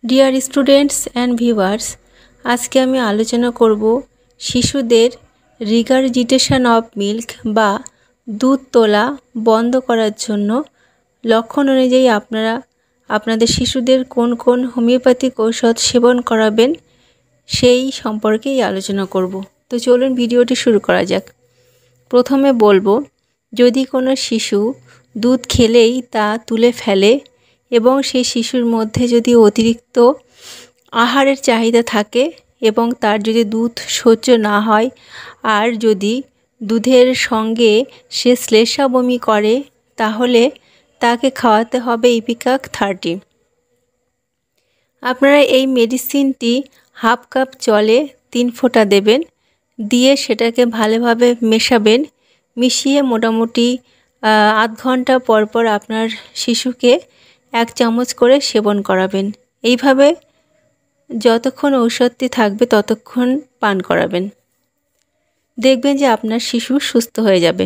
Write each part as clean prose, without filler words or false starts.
Dear students and viewers, আজকে আমি আলোচনা করব শিশুদের রিগারজিটেশন অফ মিল্ক বা দুধ তোলা বন্ধ করার জন্য লক্ষণ অনুযায়ী আপনারা আপনাদের শিশুদের কোন কোন হোমিওপ্যাথিক ঔষধ সেবন করাবেন সেই সম্পর্কেই আলোচনা করব। তো চলুন ভিডিওটি শুরু করা যাক। প্রথমে বলবো, যদি কোনো শিশু দুধ খেলেই তা তুলে ফেলে এবং সেই শিশুর মধ্যে যদি অতিরিক্ত আহারের চাহিদা থাকে এবং তার যদি দুধ সহ্য না হয় আর যদি দুধের সঙ্গে সে শ্লেষ্মা বমি করে, তাহলে তাকে খাওয়াতে হবে ইপিকাক 30। আপনারা এই মেডিসিনটি হাফ কাপ জলে 3 ফোঁটা দেবেন, দিয়ে সেটাকে ভালোভাবে মেশাবেন। মিশিয়ে মোটামুটি আধ ঘন্টা পর পর আপনার শিশুকে 1 চামচ করে সেবন করাবেন। এইভাবে যতক্ষণ ঔষধটি থাকবে ততক্ষণ পান করাবেন। দেখবেন যে আপনার শিশু সুস্থ হয়ে যাবে।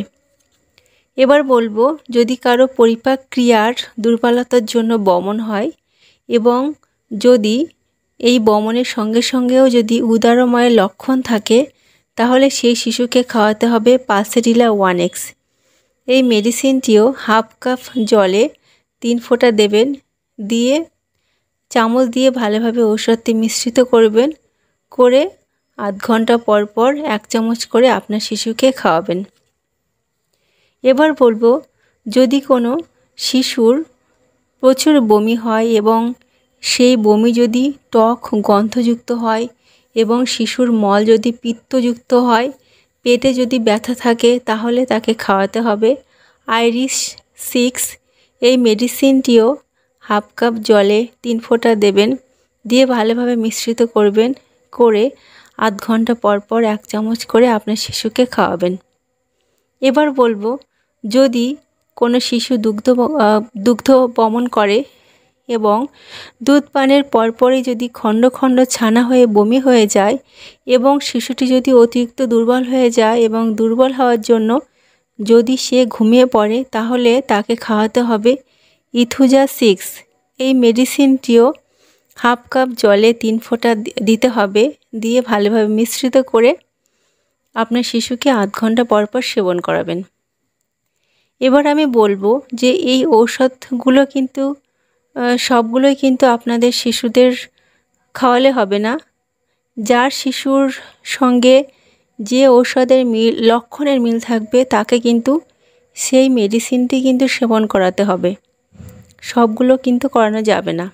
এবার বলবো, যদি কারো পরিপাক ক্রিয়ার দুর্বলতার জন্য বমন হয় এবং যদি এই বমনের সঙ্গে সঙ্গেও যদি উদারময়ের লক্ষণ থাকে, তাহলে সেই শিশুকে খাওয়াতে হবে পালসেটিলা 1X। এই মেডিসিনটিও হাফ কাপ জলে 3 ফোঁটা দেবেন, দিয়ে চামচ দিয়ে ভালোভাবে ঔষধটি মিশ্রিত করবেন, করে আধ ঘন্টা পর পর 1 চামচ করে আপনার শিশুকে খাওয়াবেন। এবার বলবো, যদি কোনো শিশুর প্রচুর বমি হয় এবং সেই বমি যদি টক গন্ধযুক্ত হয় এবং শিশুর মল যদি পিত্তযুক্ত হয়, পেটে যদি ব্যথা থাকে, তাহলে তাকে খাওয়াতে হবে আইরিশ 6। এই মেডিসিনটিও হাফ কাপ জলে 3 ফোঁটা দেবেন, দিয়ে ভালোভাবে মিশ্রিত করবেন, করে আধ ঘন্টা পর পর 1 চামচ করে আপনার শিশুকে খাওয়াবেন। এবার বলবো, যদি কোনো শিশু দুগ্ধ বমন করে এবং দুধ পানের পরপরই যদি খণ্ড খণ্ড ছানা হয়ে বমি হয়ে যায় এবং শিশুটি যদি অতিরিক্ত দুর্বল হয়ে যায় এবং দুর্বল হওয়ার জন্য যদি সে ঘুমিয়ে পড়ে, তাহলে তাকে খাওয়াতে হবে ইথুজা 6। এই মেডিসিনটিও হাফ কাপ জলে 3 ফোঁটা দিতে হবে, দিয়ে ভালোভাবে মিশ্রিত করে আপনার শিশুকে আধ ঘন্টা পর পর সেবন করাবেন। এবার আমি বলবো যে এই ঔষধগুলো কিন্তু সবগুলোই কিন্তু আপনাদের শিশুদের খাওয়ালে হবে না। যার শিশুর সঙ্গে যে ঔষধের লক্ষণের মিল থাকবে তাকে কিন্তু সেই মেডিসিনটি কিন্তু সেবন করাতে হবে, সবগুলো কিন্তু করানো যাবে না।